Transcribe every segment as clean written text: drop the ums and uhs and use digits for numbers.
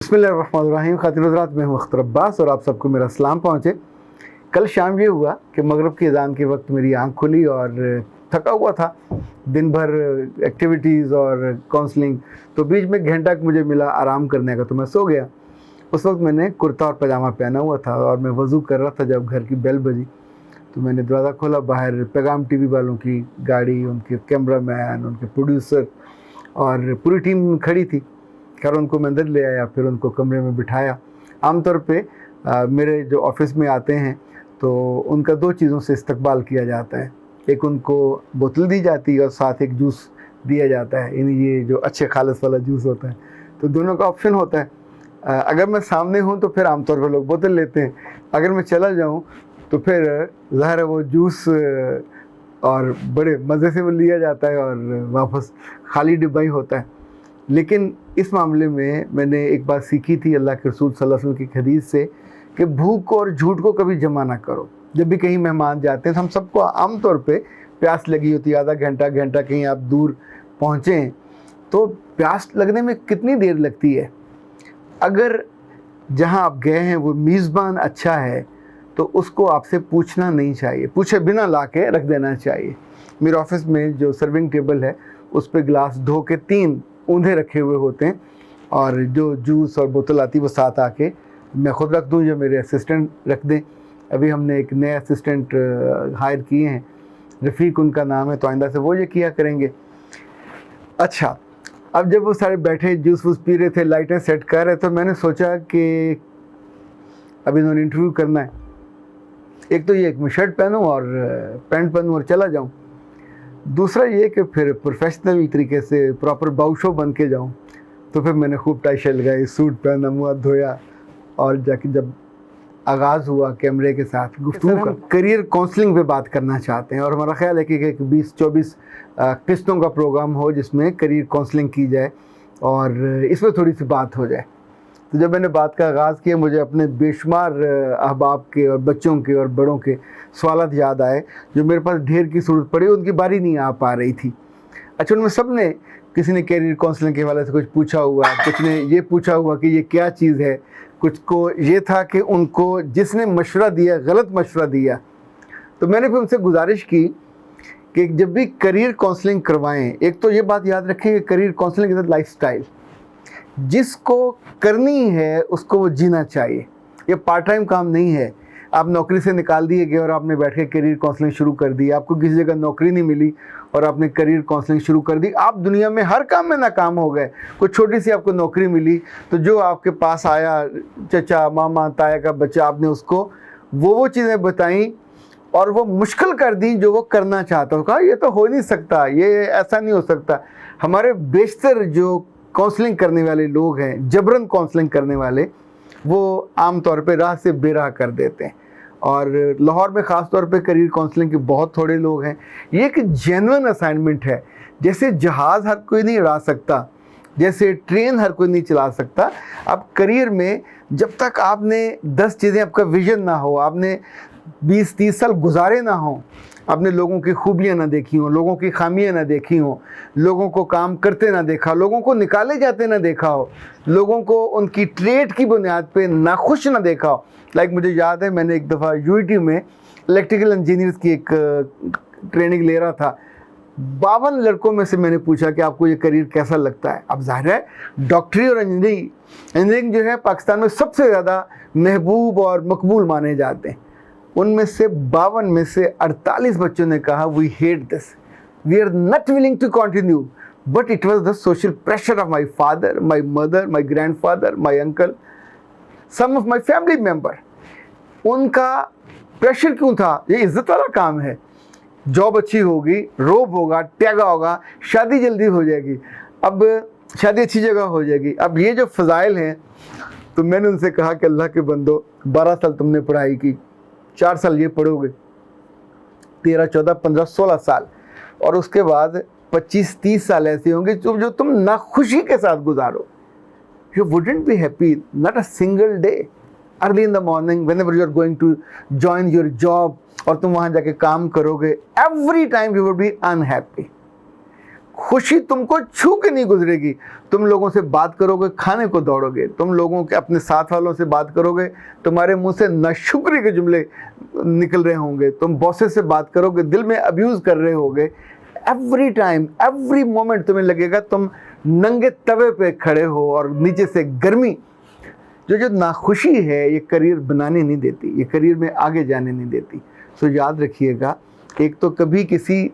बिस्मिल्लाहिर्रहमानिर्रहीम। खातिन हज़रात, मैं हूं अख्तर अब्बास और आप सबको मेरा सलाम पहुँचे। कल शाम ये हुआ कि मगरिब की अज़ान के वक्त मेरी आँख खुली और थका हुआ था, दिन भर एक्टिविटीज़ और काउंसलिंग, तो बीच में घंटा मुझे मिला आराम करने का, तो मैं सो गया। उस वक्त मैंने कुर्ता और पजामा पहना हुआ था और मैं वज़ू कर रहा था जब घर की बेल बजी। तो मैंने दरवाज़ा खोला, बाहर पैगाम टीवी वालों की गाड़ी, उनके कैमरामैन, उनके प्रोड्यूसर और पूरी टीम खड़ी थी। खैर उनको मैं अंदर ले आया, फिर उनको कमरे में बिठाया। आमतौर पे मेरे जो ऑफिस में आते हैं तो उनका दो चीज़ों से इस्तकबाल किया जाता है, एक उनको बोतल दी जाती है और साथ एक जूस दिया जाता है, यानी ये जो अच्छे खालिस वाला जूस होता है। तो दोनों का ऑप्शन होता है। अगर मैं सामने हूँ तो फिर आमतौर पर लोग बोतल लेते हैं, अगर मैं चला जाऊँ तो फिर ज़ाहिर है वो जूस और बड़े मज़े से वो लिया जाता है और वापस खाली डिब्बा ही होता है। लेकिन इस मामले में मैंने एक बात सीखी थी अल्लाह के रसूल सल्लल्लाहु अलैहि वसल्लम की हदीस से कि भूख को और झूठ को कभी जमा ना करो। जब भी कहीं मेहमान जाते हैं तो हम सबको आमतौर पे प्यास लगी होती है, आधा घंटा घंटा कहीं आप दूर पहुँचें तो प्यास लगने में कितनी देर लगती है। अगर जहाँ आप गए हैं वो मेज़बान अच्छा है तो उसको आपसे पूछना नहीं चाहिए, पूछे बिना ला के रख देना चाहिए। मेरे ऑफिस में जो सर्विंग टेबल है उस पर गिलास धो के 3 ऊंधे रखे हुए होते हैं और जो जूस और बोतल आती है वो साथ आके मैं ख़ुद रख दूं या मेरे असिस्टेंट रख दें। अभी हमने एक नए असिस्टेंट हायर किए हैं, रफ़ीक उनका नाम है, तो आइंदा से वो ये किया करेंगे। अच्छा, अब जब वो सारे बैठे जूस वूस पी रहे थे, लाइटें सेट कर रहे, तो मैंने सोचा कि अब इन्होंने इंटरव्यू करना है, एक तो ये मैं शर्ट पहनूँ और पैंट पहनूँ और चला जाऊँ, दूसरा ये कि फिर प्रोफेशनल तरीके से प्रॉपर बाउशो बन के जाऊँ। तो फिर मैंने खूब टाई शर्ट लगाई, सूट पहना, मुँह धोया और जाके जब आगाज़ हुआ कैमरे के साथ गुफ्तगू का, करियर काउंसलिंग पे बात करना चाहते हैं और हमारा ख्याल है कि 20-24 किस्तों का प्रोग्राम हो जिसमें करियर काउंसलिंग की जाए और इसमें थोड़ी सी बात हो जाए। तो जब मैंने बात का आगाज़ किया, मुझे अपने बेशुमार अहबाब के और बच्चों के और बड़ों के सवालात याद आए जो मेरे पास ढेर की सूरत पड़ी, उनकी बारी नहीं आ पा रही थी। अच्छा, उनमें सब ने, किसी ने कैरियर काउंसलिंग के हवाले से कुछ पूछा हुआ, कुछ ने ये पूछा हुआ कि ये क्या चीज़ है, कुछ को ये था कि उनको जिसने मशवरा दिया गलत मशवरा दिया। तो मैंने फिर उनसे गुजारिश की कि जब भी करियर काउंसलिंग करवाएं, एक तो ये बात याद रखें कि career counselling is a lifestyle, जिसको करनी है उसको वो जीना चाहिए। ये पार्ट टाइम काम नहीं है, आप नौकरी से निकाल दिए गए और आपने बैठ के करियर काउंसलिंग शुरू कर दी, आपको किसी जगह नौकरी नहीं मिली और आपने करियर काउंसलिंग शुरू कर दी, आप दुनिया में हर काम में नाकाम हो गए। कोई छोटी सी आपको नौकरी मिली तो जो आपके पास आया, चचा मामा ताया का बच्चा, आपने उसको वो चीज़ें बताई और वो मुश्किल कर दी जो वो करना चाहता हो। कहा ये तो हो नहीं सकता, ये ऐसा नहीं हो सकता। हमारे बेशतर जो काउंसलिंग करने वाले लोग हैं, जबरन काउंसलिंग करने वाले, वो आम तौर पे राह से बेराह कर देते हैं और लाहौर में ख़ास तौर पे करियर काउंसलिंग के बहुत थोड़े लोग हैं। ये एक जेन्युइन असाइनमेंट है। जैसे जहाज़ हर कोई नहीं उड़ा सकता, जैसे ट्रेन हर कोई नहीं चला सकता, अब करियर में जब तक आपने 10 चीज़ें, आपका विजन ना हो, आपने 20-30 साल गुजारे ना हो, आपने लोगों की खूबियाँ ना देखी हों, लोगों की खामियाँ ना देखी हों, लोगों को काम करते ना देखा, लोगों को निकाले जाते ना देखा हो, लोगों को उनकी ट्रेड की बुनियाद पे नाखुश ना देखा हो। लाइक मुझे याद है, मैंने एक दफ़ा यूईटी में इलेक्ट्रिकल इंजीनियर्स की एक ट्रेनिंग ले रहा था। 52 लड़कों में से मैंने पूछा कि आपको ये करियर कैसा लगता है। अब जाहिर है डॉक्टरी और इंजीनियरिंग जो है पाकिस्तान में सबसे ज़्यादा महबूब और मकबूल माने जाते हैं। उनमें से 52 में से 48 बच्चों ने कहा we hate this, we are not willing to continue, but it was the social pressure of my father, my mother, my grandfather, my uncle, some of my family member. उनका प्रेशर क्यों था? ये इज्जत वाला काम है, जॉब अच्छी होगी, रोब होगा, टैगा होगा, शादी जल्दी हो जाएगी, अब शादी अच्छी जगह हो जाएगी। अब ये जो फ़ज़ाइल हैं, तो मैंने उनसे कहा कि अल्लाह के बंदो, 12 साल तुमने पढ़ाई की, 4 साल ये पढ़ोगे, 13, 14, 15, 16 साल, और उसके बाद 25-30 साल ऐसे होंगे जो तुम नाखुशी के साथ गुजारो। You wouldn't be happy, not a single day. Early in the morning, whenever you are going to join your job, और तुम वहाँ जाके काम करोगे, every time you would be unhappy. खुशी तुमको छू के नहीं गुजरेगी। तुम लोगों से बात करोगे, खाने को दौड़ोगे, तुम लोगों के अपने साथ वालों से बात करोगे, तुम्हारे मुंह से नाशुक्री के जुमले निकल रहे होंगे, तुम बॉसेस से बात करोगे, दिल में अब्यूज़ कर रहे होगे। एवरी टाइम, एवरी मोमेंट तुम्हें लगेगा तुम नंगे तवे पे खड़े हो और नीचे से गर्मी। जो नाखुशी है ये करियर बनाने नहीं देती, ये करियर में आगे जाने नहीं देती। सो याद रखिएगा, एक तो कभी किसी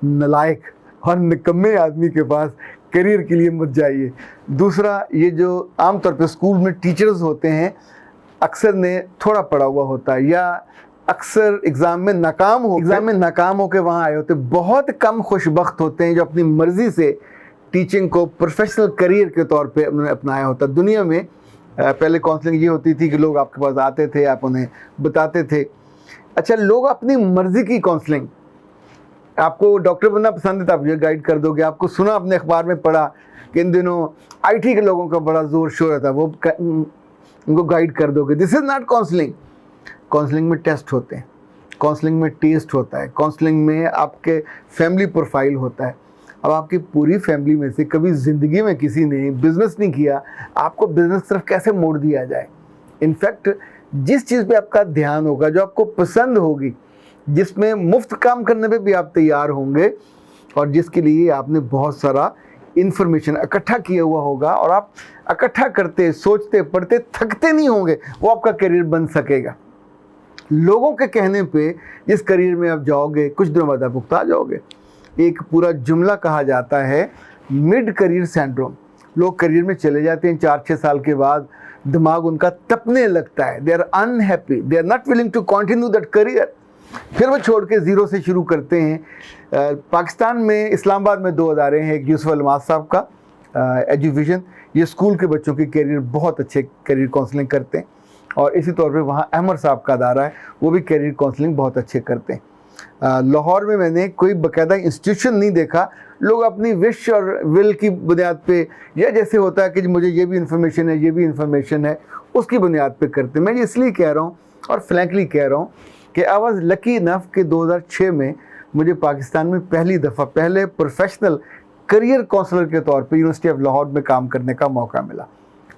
नालायक और निकम्मे आदमी के पास करियर के लिए मत जाइए। दूसरा, ये जो आमतौर पे स्कूल में टीचर्स होते हैं, अक्सर ने थोड़ा पढ़ा हुआ होता है या अक्सर एग्ज़ाम में नाकाम हो के वहाँ आए होते। बहुत कम खुशबख्त होते हैं जो अपनी मर्ज़ी से टीचिंग को प्रोफेशनल करियर के तौर पे उन्होंने अपनाया होता। दुनिया में पहले काउंसलिंग ये होती थी कि लोग आपके पास आते थे, आप उन्हें बताते थे। अच्छा, लोग अपनी मर्ज़ी की काउंसलिंग, आपको डॉक्टर बनना पसंद है तो आप ये गाइड कर दोगे। आपको सुना, अपने अखबार में पढ़ा कि इन दिनों आईटी के लोगों का बड़ा ज़ोर शोर रहता है, वो उनको गाइड कर दोगे। This is not counselling. Counselling में टेस्ट होते हैं, काउंसलिंग में टेस्ट होता है, काउंसलिंग में आपके फैमिली प्रोफाइल होता है। अब आपकी पूरी फैमिली में से कभी ज़िंदगी में किसी ने बिज़नेस नहीं किया, आपको बिज़नेस तरफ कैसे मोड़ दिया जाए। इनफैक्ट जिस चीज़ पे आपका ध्यान होगा, जो आपको पसंद होगी, जिसमें मुफ्त काम करने पे भी आप तैयार होंगे और जिसके लिए आपने बहुत सारा इन्फॉर्मेशन इकट्ठा किया हुआ होगा और आप इकट्ठा करते, सोचते, पढ़ते थकते नहीं होंगे, वो आपका करियर बन सकेगा। लोगों के कहने पे जिस करियर में आप जाओगे, कुछ दिनों बाद आप उकता जाओगे। एक पूरा जुमला कहा जाता है मिड करियर सिंड्रोम। लोग करियर में चले जाते हैं, 4-6 साल के बाद दिमाग उनका तपने लगता है, they are unhappy, they are not willing to continue that career. फिर वो छोड़ के ज़ीरो से शुरू करते हैं। पाकिस्तान में इस्लामाबाद में 2 अदारे हैं, एक यूसुफ अलमाज साहब का एजुविजन, ये स्कूल के बच्चों की करियर बहुत अच्छे करियर काउंसलिंग करते हैं, और इसी तौर पे वहाँ अहमद साहब का अदारा है, वो भी करियर काउंसलिंग बहुत अच्छे करते हैं। लाहौर में मैंने कोई बाकायदा इंस्टीट्यूशन नहीं देखा, लोग अपनी विश और विल की बुनियाद पे, या जैसे होता है कि मुझे ये भी इन्फॉर्मेशन है, ये भी इन्फॉर्मेशन है, उसकी बुनियाद पे करते हैं। मैं इसलिए कह रहा हूँ और फ्रैंकली कह रहा हूँ कि आई वाज लकी इनफ कि 2006 में मुझे पाकिस्तान में पहले प्रोफेशनल करियर काउंसलर के तौर पे यूनिवर्सिटी ऑफ लाहौर में काम करने का मौका मिला।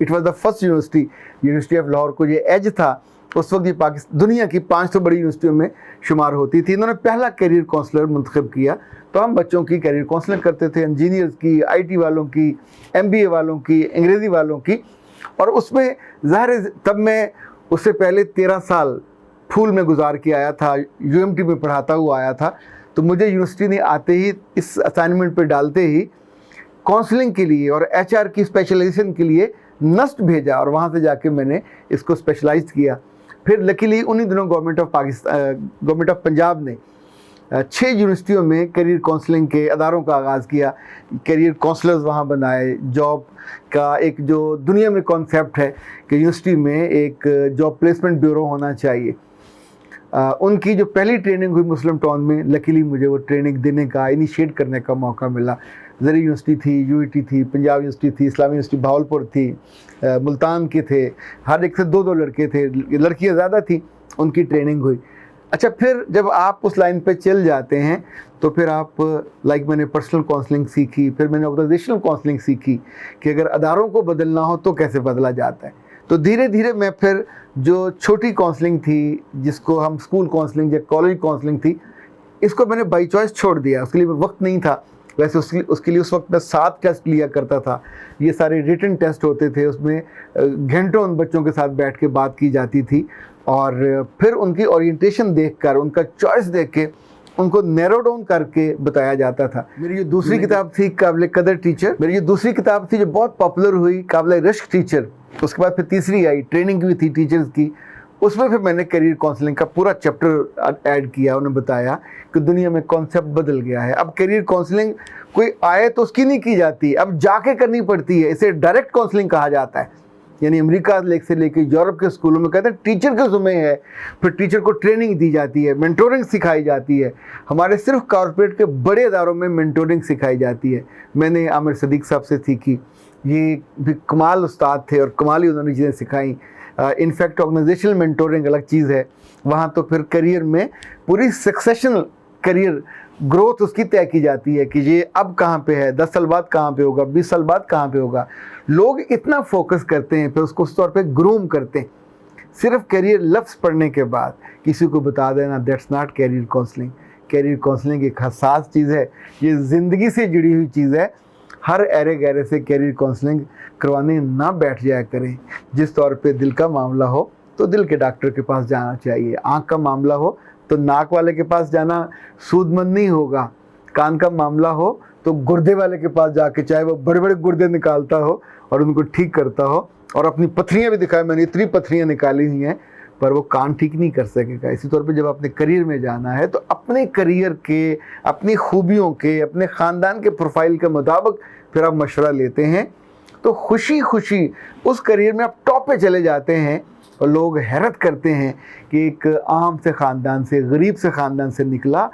It was the first university of Lahore को ये एज था। उस वक्त ये पाकिस्तान दुनिया की 500 बड़ी यूनिवर्सिटियों में शुमार होती थी। इन्होंने पहला करियर काउंसलर मुंतखब किया, तो हम बच्चों की करियर काउंसलिंग करते थे, इंजीनियर्स की, आईटी वालों की, एमबीए वालों की, अंग्रेज़ी वालों की। और उसमें ज़ाहिर, तब मैं उससे पहले 13 साल फूल में गुजार के आया था, यूएमटी में पढ़ाता हुआ आया था, तो मुझे यूनिवर्सिटी ने आते ही इस असाइनमेंट पे डालते ही काउंसलिंग के लिए और एचआर की स्पेशलाइजेशन के लिए नस्ट भेजा, और वहाँ से जाके मैंने इसको स्पेशलाइज किया। फिर लकीली उन्हीं दिनों गवर्नमेंट ऑफ पंजाब ने 6 यूनिवर्सिटियों में करियर काउंसलिंग के अदारों का आगाज़ किया, करियर काउंसलर्स वहाँ बनाए। जॉब का एक जो दुनिया में कॉन्सेप्ट है कि यूनिवर्सिटी में एक जॉब प्लेसमेंट ब्यूरो होना चाहिए। उनकी जो पहली ट्रेनिंग हुई मुस्लिम टाउन में, लकीली मुझे वो ट्रेनिंग देने का, इनिशिएट करने का मौका मिला। ज़री यूनिवर्सिटी थी, यूईटी थी, पंजाब यूनिवर्सिटी थी, इस्लामी यूनिवर्सिटी भावलपुर थी, मुल्तान के थे, हर एक से 2-2 लड़के थे, लड़कियां ज़्यादा थी, उनकी ट्रेनिंग हुई। अच्छा, फिर जब आप उस लाइन पे चल जाते हैं तो फिर आप मैंने पर्सनल काउंसलिंग सीखी, फिर मैंने ऑर्गेनाइजेशनल काउंसलिंग सीखी कि अगर अदारों को बदलना हो तो कैसे बदला जाता है। तो धीरे धीरे मैं फिर जो छोटी काउंसलिंग थी, जिसको हम स्कूल काउंसलिंग या कॉलेज काउंसलिंग थी, इसको मैंने बाई चॉइस छोड़ दिया। उसके लिए वक्त नहीं था। वैसे उसके लिए उस वक्त मैं 7 टेस्ट लिया करता था। ये सारे रिटन टेस्ट होते थे, उसमें घंटों उन बच्चों के साथ बैठ के बात की जाती थी, और फिर उनकी ओरिएंटेशन देखकर, उनका चॉइस देख के उनको नैरो डाउन करके बताया जाता था। मेरी जो दूसरी किताब थी काबिल कदर टीचर, मेरी जो दूसरी किताब थी जो बहुत पॉपुलर हुई, काबिल रश्क टीचर, उसके बाद फिर तीसरी आई, ट्रेनिंग भी थी टीचर्स की। उसमें फिर मैंने करियर काउंसलिंग का पूरा चैप्टर ऐड किया। उन्होंने बताया कि दुनिया में कॉन्सेप्ट बदल गया है। अब करियर काउंसलिंग कोई आए तो उसकी नहीं की जाती, अब जाके करनी पड़ती है। इसे डायरेक्ट काउंसलिंग कहा जाता है। यानी अमेरिका से लेकर यूरोप के स्कूलों में कहते हैं टीचर के ज़िम्मे है, फिर टीचर को ट्रेनिंग दी जाती है, मेंटोरिंग सिखाई जाती है। हमारे सिर्फ कॉर्पोरेट के बड़े अदारों में मेंटोरिंग सिखाई जाती है। मैंने आमिर सदीक साहब से सीखी, ये भी कमाल उस्ताद थे और कमाल ही उन्होंने चीज़ें सिखाई। इनफैक्ट ऑर्गेनाइजेशनल मेंटोरिंग अलग चीज़ है, वहाँ तो फिर करियर में पूरी सक्सेशनल करियर ग्रोथ उसकी तय की जाती है कि ये अब कहाँ पे है, 10 साल बाद कहाँ पे होगा, 20 साल बाद कहाँ पे होगा। लोग इतना फोकस करते हैं, फिर उसको उस तौर पे ग्रूम करते हैं। सिर्फ करियर लफ्ज़ पढ़ने के बाद किसी को बता देना, that's not career counselling. Career counselling एक हसास चीज़ है, ये ज़िंदगी से जुड़ी हुई चीज़ है। हर एरे गहरे से करियर काउंसलिंग करवाने ना बैठ जाया करें। जिस तौर पे दिल का मामला हो तो दिल के डॉक्टर के पास जाना चाहिए, आँख का मामला हो तो नाक वाले के पास जाना सूदमंद नहीं होगा, कान का मामला हो तो गुर्दे वाले के पास जाके, चाहे वो बड़े बड़े गुर्दे निकालता हो और उनको ठीक करता हो और अपनी पथरियाँ भी दिखाए, मैंने इतनी पथरियाँ निकाली हुई हैं, पर वो कान ठीक नहीं कर सकेगा। इसी तौर पे जब अपने करियर में जाना है तो अपने करियर के, अपनी खूबियों के, अपने ख़ानदान के प्रोफाइल के मुताबिक फिर आप मशवरा लेते हैं तो खुशी खुशी उस करियर में आप टॉप पे चले जाते हैं। और लोग हैरत करते हैं कि एक आम से ख़ानदान से, गरीब से ख़ानदान से निकला,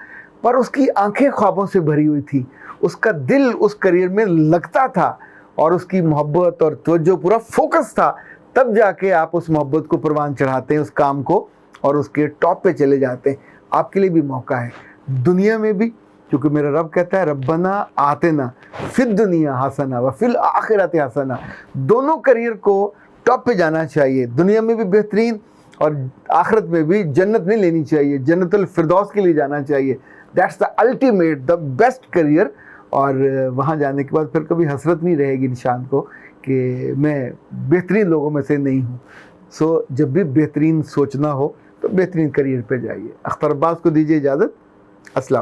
पर उसकी आंखें ख्वाबों से भरी हुई थी, उसका दिल उस करियर में लगता था और उसकी मोहब्बत और तवज्जो पूरा फोकस था। तब जाके आप उस मोहब्बत को परवान चढ़ाते हैं, उस काम को, और उसके टॉप पे चले जाते हैं। आपके लिए भी मौका है दुनिया में भी, क्योंकि मेरा रब कहता है रब्बना आतिना फिद दुनिया हसना व फिल आखिरत हसना। दोनों करियर को टॉप पे जाना चाहिए, दुनिया में भी बेहतरीन और आखिरत में भी जन्नत नहीं लेनी चाहिए, जन्नतुल फिरदौस के लिए जाना चाहिए। That's the ultimate, the best career. और वहाँ जाने के बाद फिर कभी हसरत नहीं रहेगी इंसान को कि मैं बेहतरीन लोगों में से नहीं हूँ। सो जब भी बेहतरीन सोचना हो तो बेहतरीन करियर पे जाइए। अख्तर अब्बास को दीजिए इजाज़त। अस्सलाम।